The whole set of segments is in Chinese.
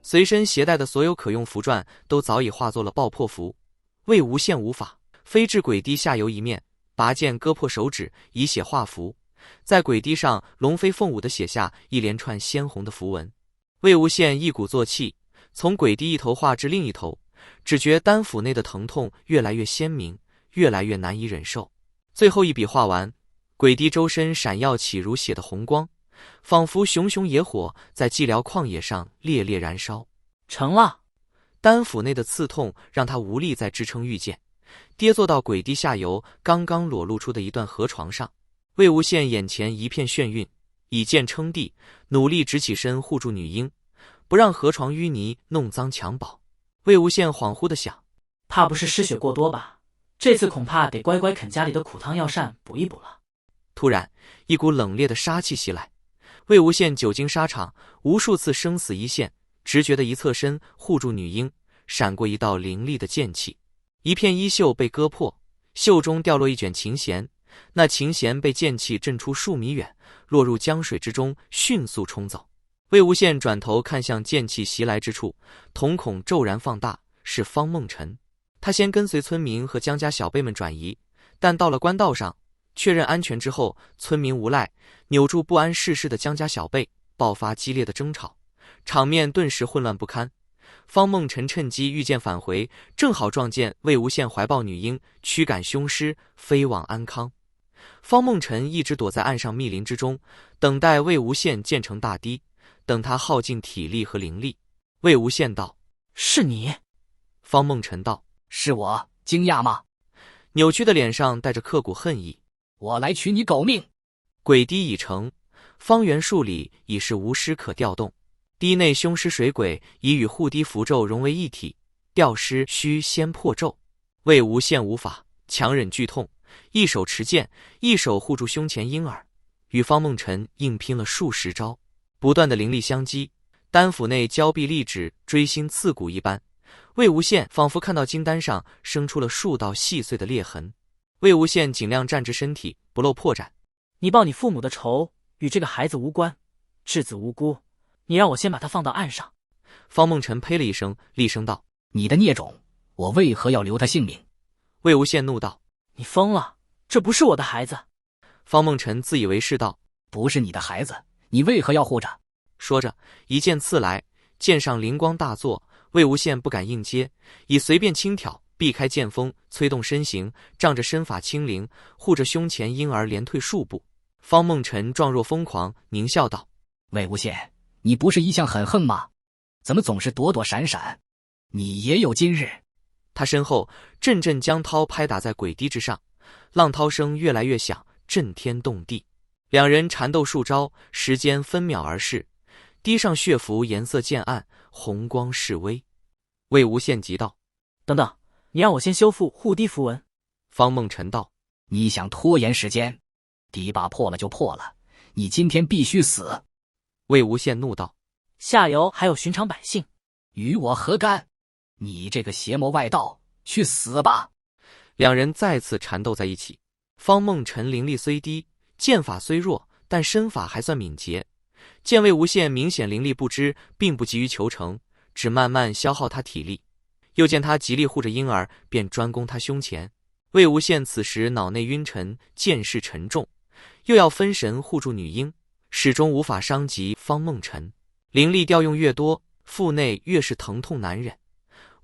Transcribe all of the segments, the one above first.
随身携带的所有可用符篆都早已化作了爆破符。魏无羡无法，飞至鬼堤下游一面，拔剑割破手指，以血画符，在鬼堤上龙飞凤舞地写下一连串鲜红的符文。魏无羡一鼓作气，从鬼堤一头画至另一头，只觉丹府内的疼痛越来越鲜明，越来越难以忍受。最后一笔画完，鬼堤周身闪耀起如血的红光，仿佛熊熊野火在寂寥旷野上烈烈燃烧。成了。丹府内的刺痛让他无力再支撑御剑，跌坐到鬼堤下游刚刚裸露出的一段河床上。魏无羡眼前一片眩晕，以剑撑地，努力直起身护住女婴，不让河床淤泥弄脏襁褓。魏无羡恍惚地想，怕不是失血过多吧？这次恐怕得乖乖啃家里的苦汤药膳补一补了。突然，一股冷冽的杀气袭来。魏无羡久经沙场，无数次生死一线，直觉的一侧身护住女婴，闪过一道凌厉的剑气，一片衣袖被割破，袖中掉落一卷琴弦，那琴弦被剑气震出数米远，落入江水之中，迅速冲走。魏无羡转头看向剑气袭来之处，瞳孔骤然放大，是方梦辰。他先跟随村民和江家小辈们转移，但到了官道上，确认安全之后，村民无赖扭住不谙世事的江家小辈，爆发激烈的争吵，场面顿时混乱不堪。方梦辰趁机御剑返回，正好撞见魏无羡怀抱女婴，驱赶凶尸，飞往安康。方梦辰一直躲在岸上密林之中，等待魏无羡剑成大堤，等他耗尽体力和灵力。魏无羡道：是你。方梦辰道：是我，惊讶吗？扭曲的脸上带着刻骨恨意。我来取你狗命。鬼堤已成，方圆数里已是无尸可调动，堤内凶尸水鬼已与护堤符咒融为一体，吊尸须先破咒。魏无羡无法，强忍剧痛，一手持剑，一手护住胸前婴儿，与方梦辰硬拼了数十招，不断的灵力相击，丹府内焦壁立指，锥心刺骨一般。魏无羡仿佛看到金丹上生出了数道细碎的裂痕。魏无羡尽量站直身体，不露破绽。你报你父母的仇，与这个孩子无关，稚子无辜，你让我先把他放到岸上。方梦辰呸了一声，厉声道：你的孽种，我为何要留他性命？魏无羡怒道：你疯了，这不是我的孩子。方梦辰自以为是道：不是你的孩子，你为何要护着？说着一剑刺来，剑上灵光大作，魏无羡不敢硬接，以随便轻挑避开剑锋，催动身形，仗着身法轻灵，护着胸前婴儿连退数步。方梦辰状若疯狂，狞笑道：魏无羡，你不是一向很横吗？怎么总是躲躲闪闪？你也有今日。他身后阵阵江涛拍打在鬼堤之上，浪涛声越来越响，震天动地。两人缠斗数招，时间分秒而逝，堤上血符颜色渐暗，红光示微。魏无羡急道：等等，你让我先修复护堤符文。方梦辰道：你想拖延时间？堤坝破了就破了，你今天必须死。魏无羡怒道：下游还有寻常百姓，与我何干？你这个邪魔外道，去死吧！两人再次缠斗在一起。方梦辰灵力虽低，剑法虽弱，但身法还算敏捷。见魏无羡明显灵力不支，并不急于求成，只慢慢消耗他体力。又见他极力护着婴儿，便专攻他胸前。魏无羡此时脑内晕沉，剑势沉重，又要分神护住女婴，始终无法伤及方梦辰。灵力调用越多，腹内越是疼痛难忍。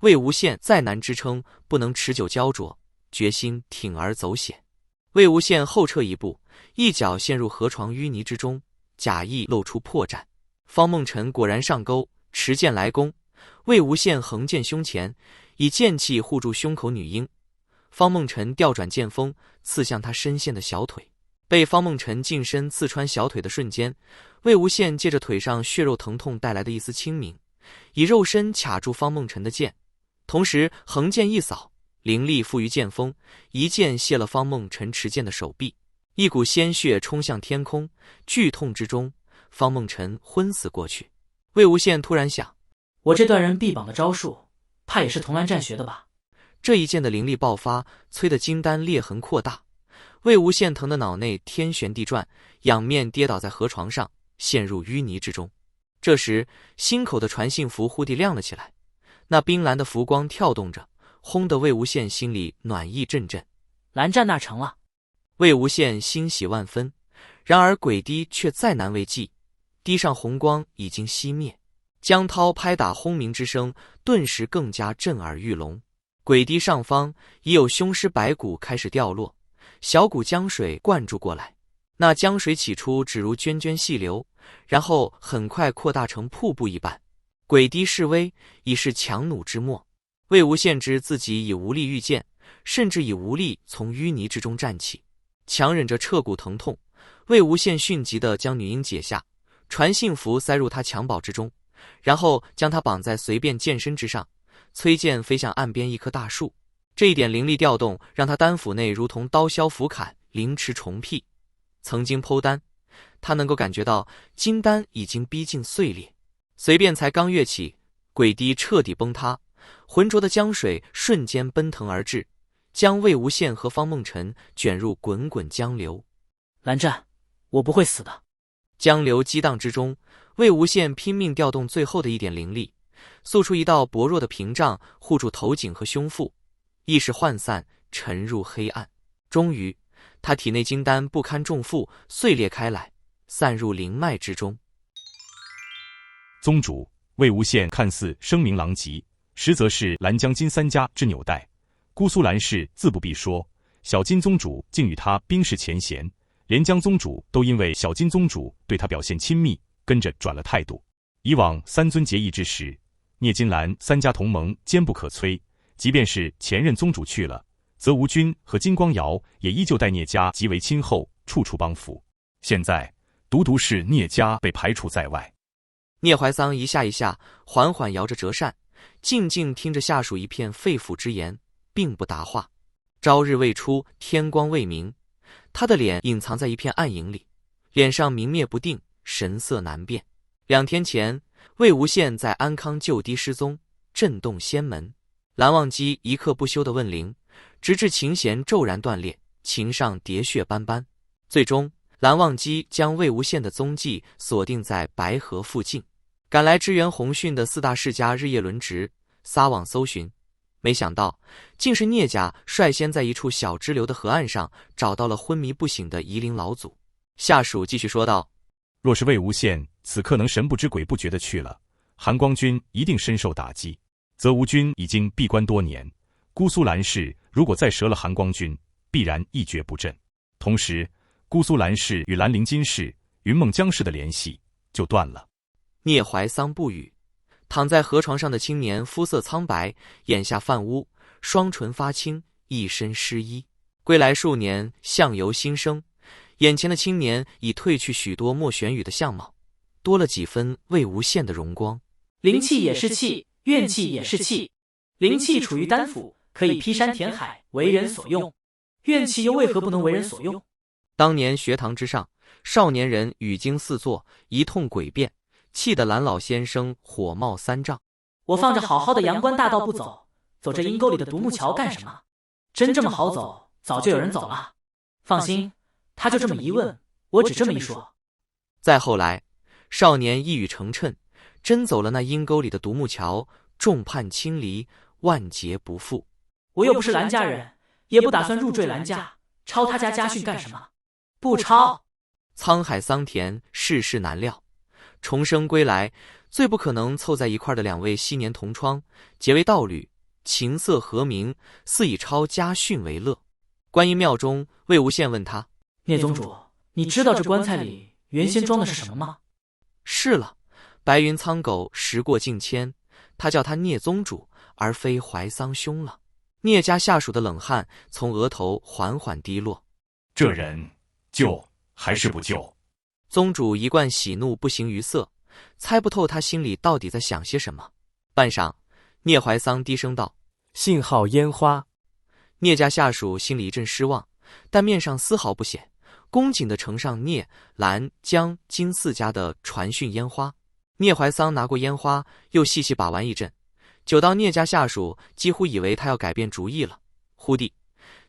魏无羡再难支撑，不能持久焦灼，决心铤而走险。魏无羡后撤一步，一脚陷入河床淤泥之中，假意露出破绽。方梦辰果然上钩，持剑来攻。魏无羡横剑胸前，以剑气护住胸口女婴。方梦辰调转剑锋，刺向他身陷的小腿。被方梦辰近身刺穿小腿的瞬间，魏无羡借着腿上血肉疼痛带来的一丝清明，以肉身卡住方梦辰的剑，同时横剑一扫，灵力附于剑锋，一剑卸了方梦辰持剑的手臂。一股鲜血冲向天空，剧痛之中，方梦辰昏死过去。魏无羡突然想，我这断人臂膀的招数，怕也是童兰战学的吧？这一剑的灵力爆发，催得金丹裂痕扩大。魏无羡疼得脑内天旋地转，仰面跌倒在河床上，陷入淤泥之中。这时，心口的传信符忽地亮了起来，那冰蓝的符光跳动着，轰得魏无羡心里暖意阵阵。蓝湛那成了。魏无羡欣喜万分，然而鬼滴却再难为继，滴上红光已经熄灭，江涛拍打轰鸣之声顿时更加震耳欲聋。鬼滴上方已有凶尸白骨开始掉落，小股江水灌注过来，那江水起初只如涓涓细流，然后很快扩大成瀑布一般。鬼滴示威，已是强弩之末。魏无羡知自己已无力御剑，甚至已无力从淤泥之中站起，强忍着彻骨疼痛，魏无羡迅疾地将女婴解下，传信符塞入她襁褓之中，然后将她绑在随便剑身之上，催剑飞向岸边一棵大树。这一点灵力调动，让他丹府内如同刀削斧砍，凌迟重辟。曾经剖丹，他能够感觉到金丹已经逼近碎裂。随便才刚跃起，鬼滴彻底崩塌，浑浊的江水瞬间奔腾而至，将魏无羡和方梦辰卷入滚滚江流。蓝湛，我不会死的。江流激荡之中，魏无羡拼命调动最后的一点灵力，塑出一道薄弱的屏障，护住头颈和胸腹，意识涣散，沉入黑暗。终于，他体内金丹不堪重负，碎裂开来，散入灵脉之中。宗主魏无羡看似声名狼藉，实则是蓝江金三家之纽带。姑苏蓝氏自不必说，小金宗主竟与他冰释前嫌，连江宗主都因为小金宗主对他表现亲密，跟着转了态度。以往三尊结义之时，聂金蓝三家同盟坚不可摧，即便是前任宗主去了，则吴军和金光瑶也依旧待聂家极为亲厚，处处帮扶。现在独是聂家被排除在外。聂怀桑一下一下缓缓摇着折扇，静静听着下属一片肺腑之言，并不答话。朝日未出，天光未明，他的脸隐藏在一片暗影里，脸上明灭不定，神色难辨。2天前，魏无羡在安康就地失踪，震动仙门。蓝忘机一刻不休地问灵，直至琴弦骤然断裂，琴上喋血斑斑。最终，蓝忘机将魏无羡的踪迹锁定在白河附近。赶来支援洪训的4大世家日夜轮值，撒网搜寻，没想到竟是聂家率先在一处小支流的河岸上找到了昏迷不醒的夷陵老祖。下属继续说道：若是魏无羡此刻能神不知鬼不觉地去了，韩光君一定深受打击，则吴军已经闭关多年，姑苏蓝氏如果再折了韩光君，必然一蹶不振。同时，姑苏蓝氏与兰陵金氏、云梦江氏的联系就断了。聂怀桑不语，躺在河床上的青年肤色苍白，眼下泛污，双唇发青，一身湿衣。归来数年，相由心生，眼前的青年已褪去许多莫玄羽的相貌，多了几分魏无羡的荣光。灵气也是气，怨气也是气。灵气处于丹府，可以劈山填海，为人所用；怨气又为何不能为人所用？当年学堂之上，少年人语惊四座，一通诡辩，气得蓝老先生火冒3丈。我放着好好的阳关大道不走，走这阴沟里的独木桥干什么？真这么好走，早就有人走了。放心，他就这么一问，我只这么一说。再后来，少年一语成谶，真走了那阴沟里的独木桥，众叛亲离，万劫不复。我又不是蓝家人，也不打算入赘蓝家，抄他家家训干什么？不抄。沧海桑田，世事难料，重生归来，最不可能凑在一块的2位昔年同窗，结为道侣，琴瑟和鸣，似以抄家训为乐。观音庙中，魏无羡问他：聂宗主，你知道这棺材里原先装的是什么吗？是了，白云苍狗时过境迁，他叫他聂宗主，而非怀桑兄了。聂家下属的冷汗从额头缓缓滴落。这人救还是不救？宗主一贯喜怒不形于色，猜不透他心里到底在想些什么。半晌，聂怀桑低声道：信号烟花。聂家下属心里一阵失望，但面上丝毫不显，恭谨地呈上聂、蓝、江、金4家的传讯烟花。聂怀桑拿过烟花，又细细把玩一阵，久到聂家下属几乎以为他要改变主意了。忽地，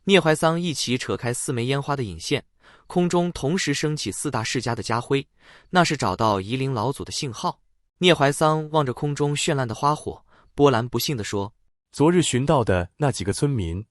聂怀桑一起扯开4枚烟花的引线，空中同时升起4大世家的家徽，那是找到夷陵老祖的信号。聂怀桑望着空中绚烂的花火，波澜不幸地说：“昨日寻到的那几个村民，